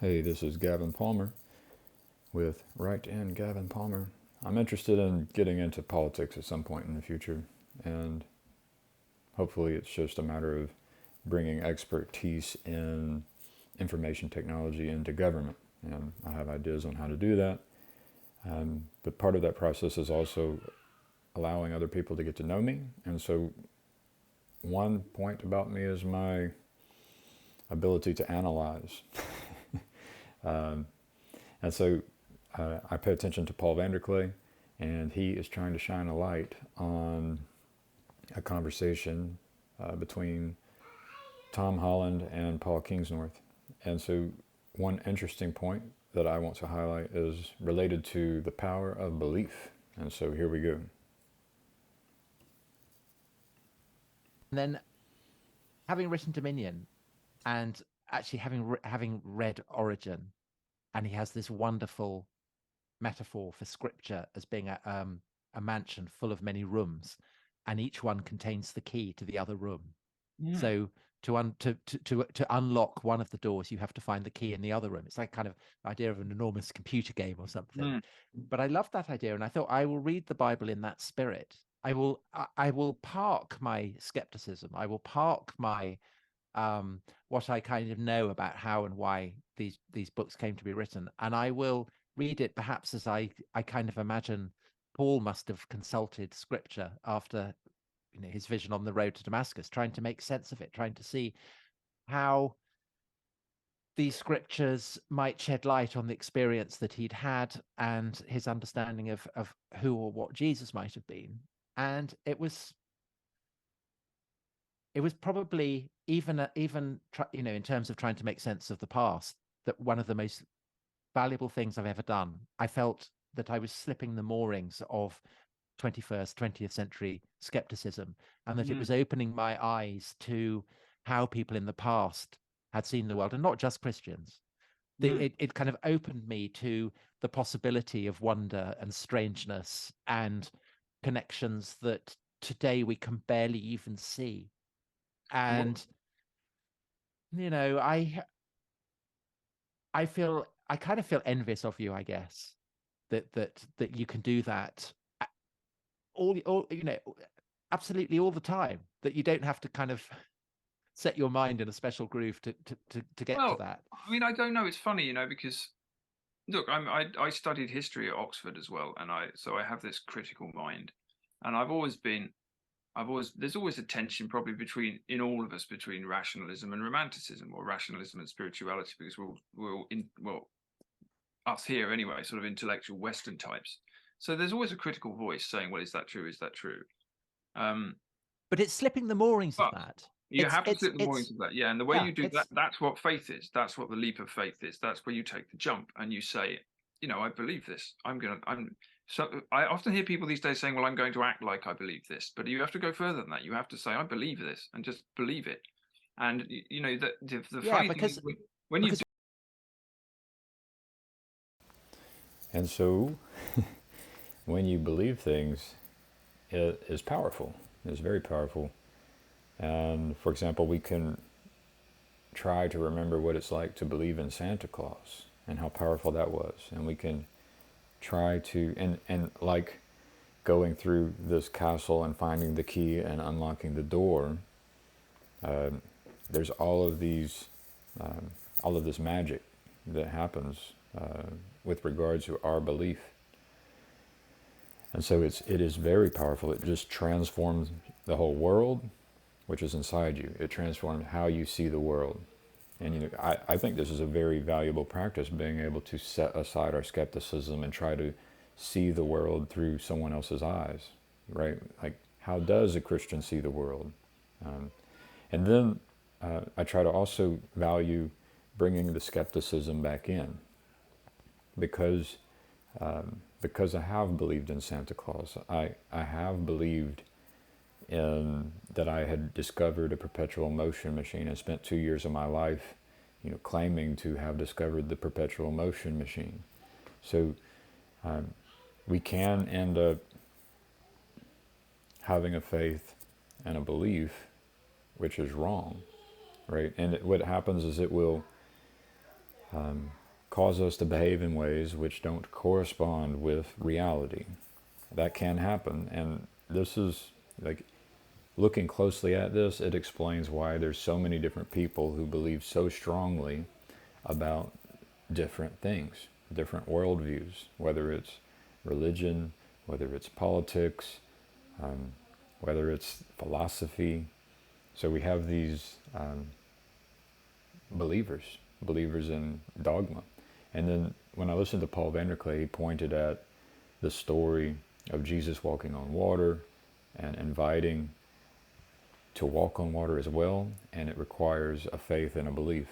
Hey, this is Gavin Palmer with Right in Gavin Palmer. I'm interested in getting into politics at some point in the future, and hopefully it's just a matter of bringing expertise in information technology into government. And I have ideas on how to do that. But part of that process is also allowing other people to get to know me. And so, one point about me is my ability to analyze. um, and so, I pay attention to Paul Vanderklay, and he is trying to shine a light on a conversation between Tom Holland and Paul Kingsnorth. And so, one interesting point that I want to highlight is related to the power of belief. And so, here we go. And then having written Dominion and actually having read Origin, and he has this wonderful metaphor for scripture as being a mansion full of many rooms, and each one contains the key to the other room. So to unlock one of the doors, you have to find the key in the other room. It's like kind of idea of an enormous computer game or something. But I love that idea, and I thought I will read the Bible in that spirit. I will park my skepticism. I will park my what I kind of know about how and why these books came to be written, and I will read it perhaps as I kind of imagine Paul must have consulted scripture after his vision on the road to Damascus, trying to make sense of it, trying to see how these scriptures might shed light on the experience that he'd had and his understanding of who or what Jesus might have been. And it was probably even in terms of trying to make sense of the past, that one of the most valuable things I've ever done. I felt that I was slipping the moorings of 21st, 20th century skepticism, and that it was opening my eyes to how people in the past had seen the world, and not just Christians. It kind of opened me to the possibility of wonder and strangeness and connections that today we can barely even see. And I kind of feel envious of you, I guess, that you can do that all absolutely all the time, that you don't have to kind of set your mind in a special groove to get to that. I mean, I don't know. It's funny, because look, I studied history at Oxford as well, and so I have this critical mind, and there's always a tension probably in all of us between rationalism and romanticism, or rationalism and spirituality, because we're all us here anyway, sort of intellectual Western types. So there's always a critical voice saying, well, is that true? Is that true? But it's slipping the moorings of that. You have to slip the moorings of that, yeah. And the way you do that, that's what faith is. That's what the leap of faith is. That's where you take the jump and you say, I believe this. So I often hear people these days saying, well, I'm going to act like I believe this. But you have to go further than that. You have to say, I believe this, and just believe it. And the funny thing is, when you do. And so, when you believe things, it is powerful. It's very powerful. And for example, we can try to remember what it's like to believe in Santa Claus and how powerful that was. And we can try to, and like going through this castle and finding the key and unlocking the door, there's all of this magic that happens with regards to our belief. And so it is very powerful. It just transforms the whole world, which is inside you. It transforms how you see the world. And I think this is a very valuable practice, being able to set aside our skepticism and try to see the world through someone else's eyes, right? Like, how does a Christian see the world? And then I try to also value bringing the skepticism back in, because I have believed in Santa Claus. I have believed in that I had discovered a perpetual motion machine and spent 2 years of my life, claiming to have discovered the perpetual motion machine. So we can end up having a faith and a belief which is wrong, right? And what happens is it will cause us to behave in ways which don't correspond with reality. That can happen, and this is like, looking closely at this, it explains why there's so many different people who believe so strongly about different things, different worldviews, whether it's religion, whether it's politics, whether it's philosophy. So we have these believers in dogma. And then when I listened to Paul VanderKlay, he pointed at the story of Jesus walking on water and inviting to walk on water as well, and it requires a faith and a belief.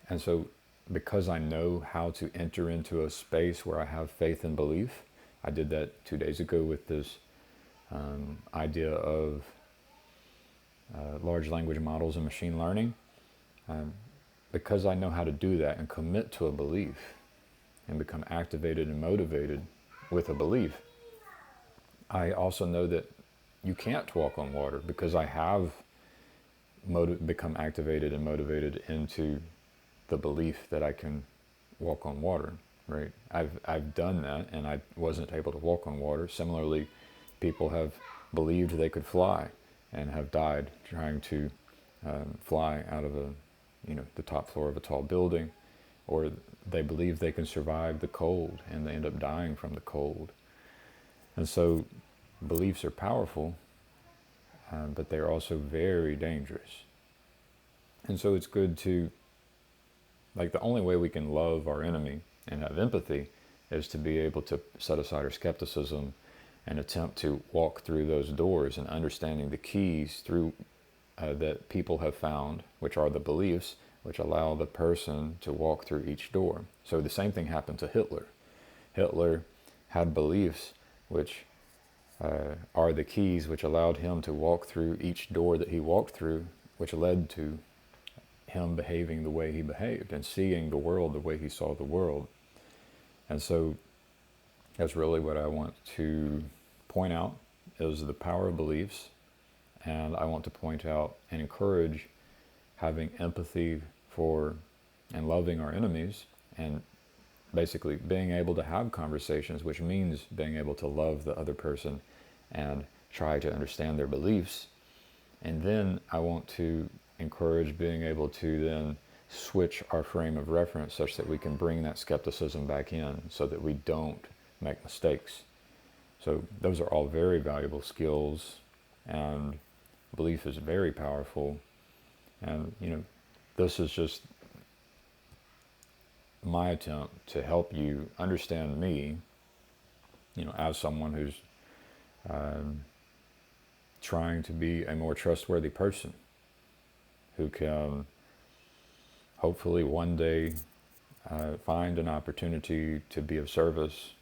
And so because I know how to enter into a space where I have faith and belief, I did that 2 days ago with this idea of large language models and machine learning. Because I know how to do that and commit to a belief and become activated and motivated with a belief, I also know that you can't walk on water, because I have become activated and motivated into the belief that I can walk on water, right? I've done that, and I wasn't able to walk on water. Similarly, people have believed they could fly and have died trying to fly out of the top floor of a tall building, or they believe they can survive the cold and they end up dying from the cold. And so beliefs are powerful, but they're also very dangerous. And so it's good to, like, the only way we can love our enemy and have empathy is to be able to set aside our skepticism and attempt to walk through those doors and understanding the keys through that people have found, which are the beliefs which allow the person to walk through each door. So the same thing happened to Hitler. Hitler had beliefs which are the keys which allowed him to walk through each door that he walked through, which led to him behaving the way he behaved and seeing the world the way he saw the world. And so that's really what I want to point out, is the power of beliefs. And I want to point out and encourage having empathy for and loving our enemies, and basically being able to have conversations, which means being able to love the other person and try to understand their beliefs. And then I want to encourage being able to then switch our frame of reference such that we can bring that skepticism back in so that we don't make mistakes. So those are all very valuable skills, and belief is very powerful. And this is just my attempt to help you understand me, as someone who's trying to be a more trustworthy person, who can hopefully one day find an opportunity to be of service,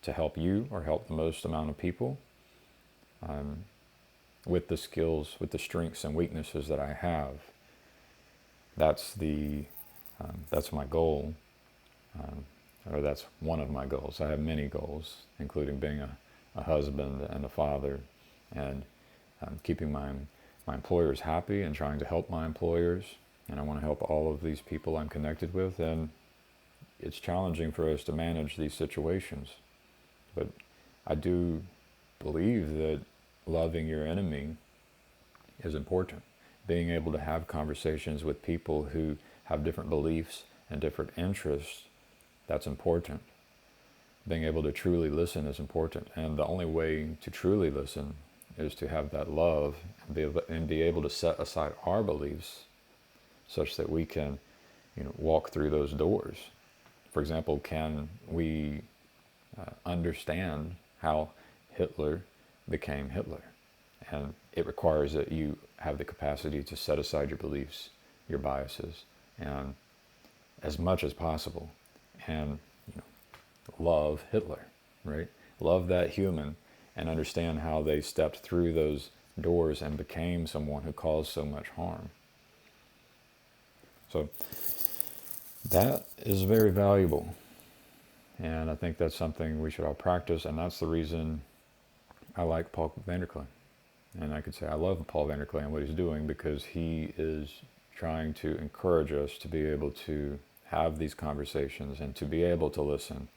to help you or help the most amount of people, with the skills, with the strengths and weaknesses that I have. That's my goal, or that's one of my goals. I have many goals, including being a husband and a father, and keeping my employers happy and trying to help my employers. And I want to help all of these people I'm connected with. And it's challenging for us to manage these situations. But I do believe that loving your enemy is important. Being able to have conversations with people who have different beliefs and different interests, that's important. Being able to truly listen is important. And the only way to truly listen is to have that love and be able to set aside our beliefs such that we can, walk through those doors. For example, can we understand how Hitler became Hitler? And it requires that you have the capacity to set aside your beliefs, your biases, and as much as possible, and love Hitler, right? Love that human and understand how they stepped through those doors and became someone who caused so much harm. So that is very valuable. And I think that's something we should all practice. And that's the reason I like Paul VanderKlay. And I could say I love Paul VanderKlay and what he's doing, because he is trying to encourage us to be able to have these conversations and to be able to listen,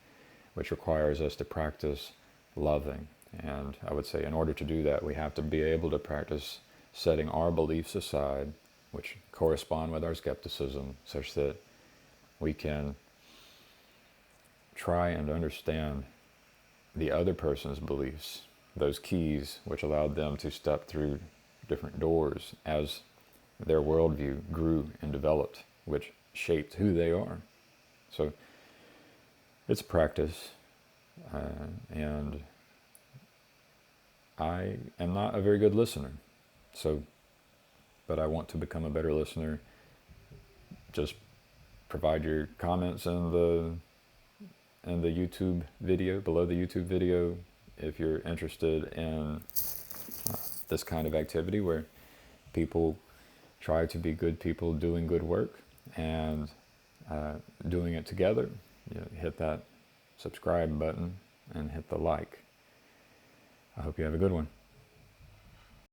which requires us to practice loving. And I would say in order to do that, we have to be able to practice setting our beliefs aside, which correspond with our skepticism, such that we can try and understand the other person's beliefs, those keys which allowed them to step through different doors as their worldview grew and developed, which shaped who they are. So it's practice, and I am not a very good listener. So, but I want to become a better listener. Just provide your comments in the YouTube video, below the YouTube video, if you're interested in this kind of activity where people try to be good people doing good work and doing it together. Hit that subscribe button and hit the like. I hope you have a good one.